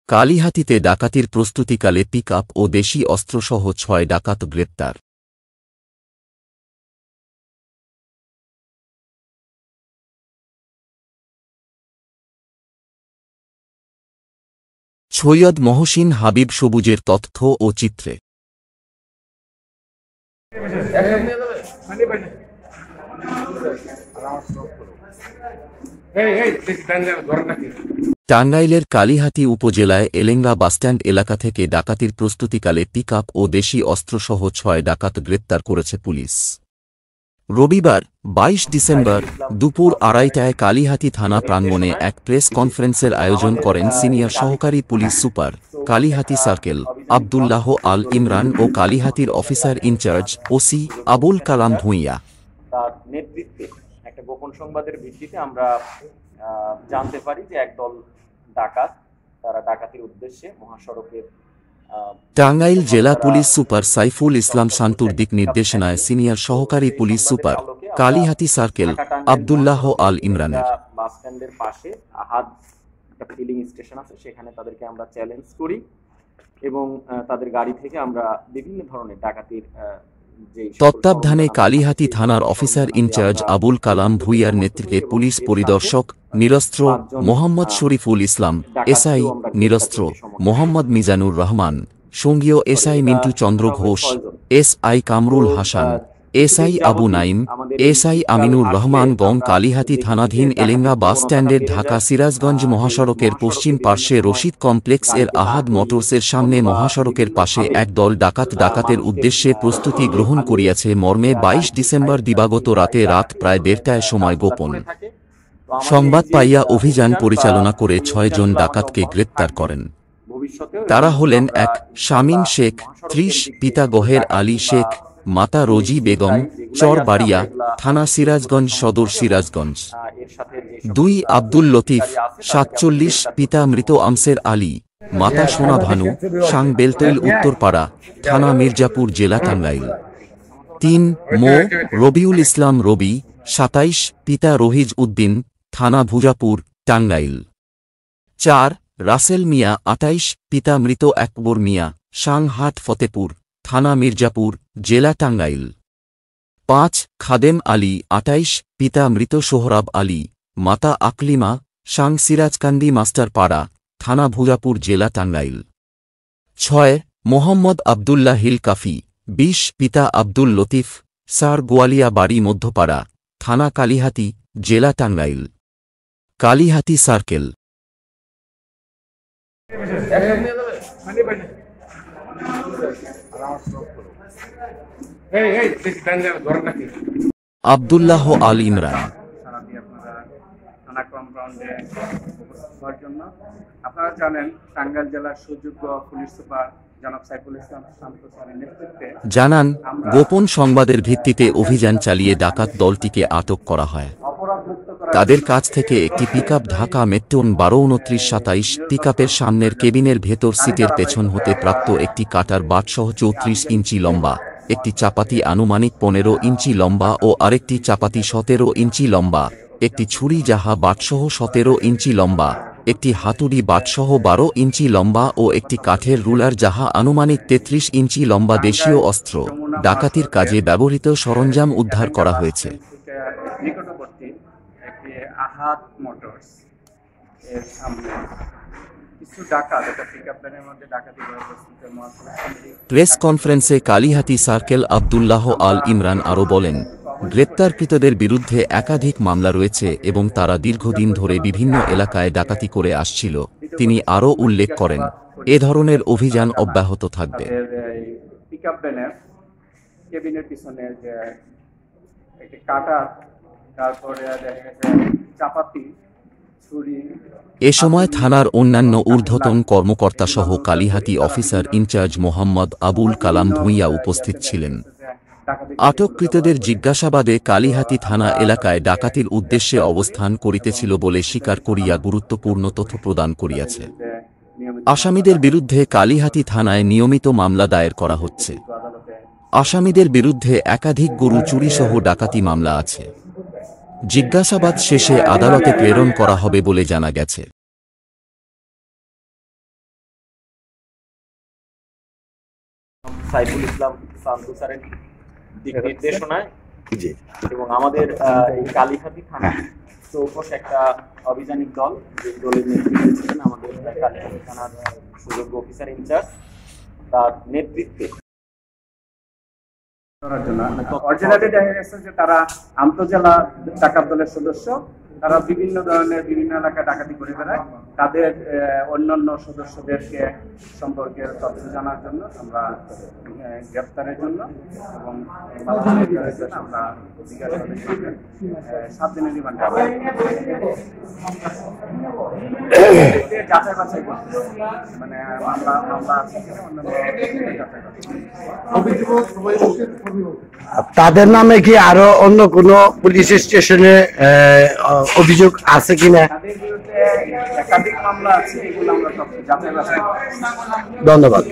কালিহাতীতে ডাকাতির প্রস্তুতিকালে পিকআপ ও দেশি অস্ত্রসহ ৬ ডাকাত গ্রেপ্তার। সৈয়দ মহসিন হাবিব সবুজের তথ্য ও চিত্রে। টাঙ্গাইলের কালিহাতী উপজেলায় এলেঙ্গা বাসস্ট্যান্ড এলাকা থেকে ডাকাতির প্রস্তুতিকালে পিকআপ ও দেশি অস্ত্রসহ ৬ ডাকাত গ্রেপ্তার করেছে পুলিশ। রবিবার ২২ ডিসেম্বর দুপুর ২:৩০টায় কালিহাতী থানা প্রাঙ্গণে এক প্রেস কনফারেন্সের আয়োজন করেন সিনিয়র সহকারী police super Kalihati circle Abdullah Al Imran ও কালিহাতীর officer in-charge OC Abul Kalam Bhuiyan. তার নেতৃত্বে একটা গোপন সংবাদের ভিত্তিতে আমরা জানতে পারি যে একদল ডাকাত তারা ডাকাতির উদ্দেশ্যে মহাসড়কের টাঙ্গাইল জেলা পুলিশ সুপার সাইফুল ইসলাম শান্তুর দিক নির্দেশনায় সিনিয়র সহকারী police super Kalihati circle Abdullah Al ইমরানের বাস স্ট্যান্ডের পাশে আহাদ একটা ফিলিং স্টেশন আছে, সেখানে তাদেরকে আমরা চ্যালেঞ্জ করি এবং তাদের গাড়ি থেকে আমরা বিভিন্ন ধরনের ডাকাতির তত্ত্বাবধানে কালিহাতী থানার অফিসার ইনচার্জ আবুল কালাম ভূঁইয়ার নেতৃত্বে পুলিশ পরিদর্শক নিরস্ত্র মোহাম্মদ শরীফুল ইসলাম, এসআই নিরস্ত্র মোহাম্মদ মিজানুর রহমান, সঙ্গীয় SI Mintu Chandra Ghosh, SI Kamrul Hasan, SI Abu Naim, SI Aminur Rahman গং কালিহাতী থানাধীন এলেঙ্গা বাস স্ট্যান্ডের ঢাকা সিরাজগঞ্জ মহাসড়কের পশ্চিম পার্শ্বে রশিদ কমপ্লেক্স এর আহাদ মোটরসের সামনে মহাসড়কের পাশে একদল ডাকাতের উদ্দেশ্যে প্রস্তুতি গ্রহণ করিয়াছে মর্মে ২২ ডিসেম্বর দিবাগত রাতে রাত প্রায় ১:৩০টায় সময় গোপন সংবাদ পাইয়া অভিযান পরিচালনা করে ৬ জন ডাকাতকে গ্রেপ্তার করেন। তারা হলেন: ১ শামীম শেখ ৩০, পিতা গহের আলী শেখ, মাতা রোজি বেগম, চরবাড়িয়া, থানা সিরাজগঞ্জ সদর সিরাজগঞ্জ। ২ আব্দুল লতিফ ৪৭, পিতা মৃত আমসের আলী, মাতা সোনা ভানু, সাং বেলতৈল উত্তরপাড়া, থানা মির্জাপুর জেলা টাঙ্গাইল। ৩ মো রবিউল ইসলাম রবি ২৭, পিতা রহিজ উদ্দিন, থানা ভুজাপুর টাঙ্গাইল। ৪ রাসেল মিয়া ২৮, পিতা মৃত আকবর মিয়া, সাং হাট ফতেপুর, থানা মির্জাপুর জেলা টাঙ্গাইল। ৫ খাদেম আলী ২৮, পিতা মৃত সোহরাব আলী, মাতা আকলিমা, সাং সিরাজকান্দি মাস্টারপাড়া, থানা ভুজাপুর জেলা টাঙ্গাইল। ৬ মোহাম্মদ আবদুল্লাহ হিল কাফি ২০, পিতা আব্দুল লতিফ, সার গোয়ালিয়া বাড়ি মধ্যপাড়া, থানা কালিহাতী জেলা টাঙ্গাইল। কালিহাতী সার্কেল আব্দুল্লাহ আল ইমরান। আপনারা জানেন টাঙ্গাইল জেলার সুযোগ্য পুলিশ সুপার জনাব সাইফুল ইসলাম শান্তু স্যারের নেতৃত্বে জানান, গোপন সংবাদের ভিত্তিতে অভিযান চালিয়ে ডাকাত দলটিকে আটক করা হয়। তাদের কাছ থেকে একটি পিকআপ ঢাকা মেট্রোন ১২-২৯-২৭ পিকআপের সামনের কেবিনের ভেতর সিটের পেছন হতে প্রাপ্ত একটি কাটার বাটসহ ৩৪ ইঞ্চি লম্বা, একটি চাপাতি আনুমানিক ১৫ ইঞ্চি লম্বা ও আরেকটি চাপাতি ১৭ ইঞ্চি লম্বা, একটি ছুরি যাহা বাটসহ ১৭ ইঞ্চি লম্বা, একটি হাতুড়ি বাটসহ ১২ ইঞ্চি লম্বা ও একটি কাঠের রুলার যাহা আনুমানিক ৩৩ ইঞ্চি লম্বা দেশীয় অস্ত্র, ডাকাতির কাজে ব্যবহৃত সরঞ্জাম উদ্ধার করা হয়েছে। নিকটবর্তী একটি আহাদ মোটরস এর সামনে কিছু ডাকাত একটা পিকআপ ভ্যানের মধ্যে ডাকাতি করার প্রস্তুতি প্রেস কনফারেন্সে কালিহাতী সার্কেল আব্দুল্লাহ আল ইমরান আরও বলেন, গ্রেপ্তারকৃতদের বিরুদ্ধে একাধিক মামলা রয়েছে এবং তারা দীর্ঘদিন ধরে বিভিন্ন এলাকায় ডাকাতি করে আসছিল। তিনি আরও উল্লেখ করেন, এ ধরনের অভিযান অব্যাহত থাকবে। পিকআপ ভ্যানের কেবিনের পিছনে যে একটি কাটার, তারপরে দেখা গেছে চাপাতি, ছুরি। এ সময় থানার অন্যান্য ঊর্ধ্বতন কর্মকর্তাসহ কালিহাতী অফিসার ইনচার্জ মোহাম্মদ আবুল কালাম ভূঁইয়া উপস্থিত ছিলেন। আটককৃতদের জিজ্ঞাসাবাদে কালিহাতী থানা এলাকায় ডাকাতির উদ্দেশ্যে অবস্থান করিতেছিল বলে স্বীকার করিয়া গুরুত্বপূর্ণ তথ্য প্রদান করিয়াছে। আসামিদের বিরুদ্ধে কালিহাতী থানায় নিয়মিত মামলা দায়ের করা হচ্ছে। আসামিদের বিরুদ্ধে একাধিক গরু চুরিসহ ডাকাতি মামলা আছে। জিজ্ঞাসাবাদ শেষে আদালতে প্রেরণ করা হবে বলে জানা গেছে। সাইফুল ইসলাম সান্দু স্যারের দিক নির্দেশনায় জি এবং আমাদের এই কালীহাতি থানা চৌকস একটা অভিযানিক দল, যে দলের নেতৃত্বে ছিলেন আমাদের কালীহাতি থানার সুযোগ্য অফিসার ইনচার্জ, তার নেতৃত্বে করার জন্য অরিজিনালি দেখা গেছে যে তারা আন্তজেলা ডাকাত দলের সদস্য, তারা বিভিন্ন ধরনের বিভিন্ন এলাকায় ডাকাতি করে বেড়ায়। তাদের অন্যান্য সদস্যদেরকে সম্পর্কে তথ্য জানার জন্য আমরা গ্রেপ্তারের জন্য এবং আমরা 7 দিনের রিমান্ড যাচাই বাছাই করতে, মানে মামলা আছে কিনা অন্যান্য যাচাই বাছাই। তাদের নামে কি আরো অন্য কোনো পুলিশ স্টেশনে অভিযোগ আছে কিনা? তাদের বিরুদ্ধে একাধিক মামলা আছে, এগুলো আমরা যাচাই বাছাই করছি। ধন্যবাদ।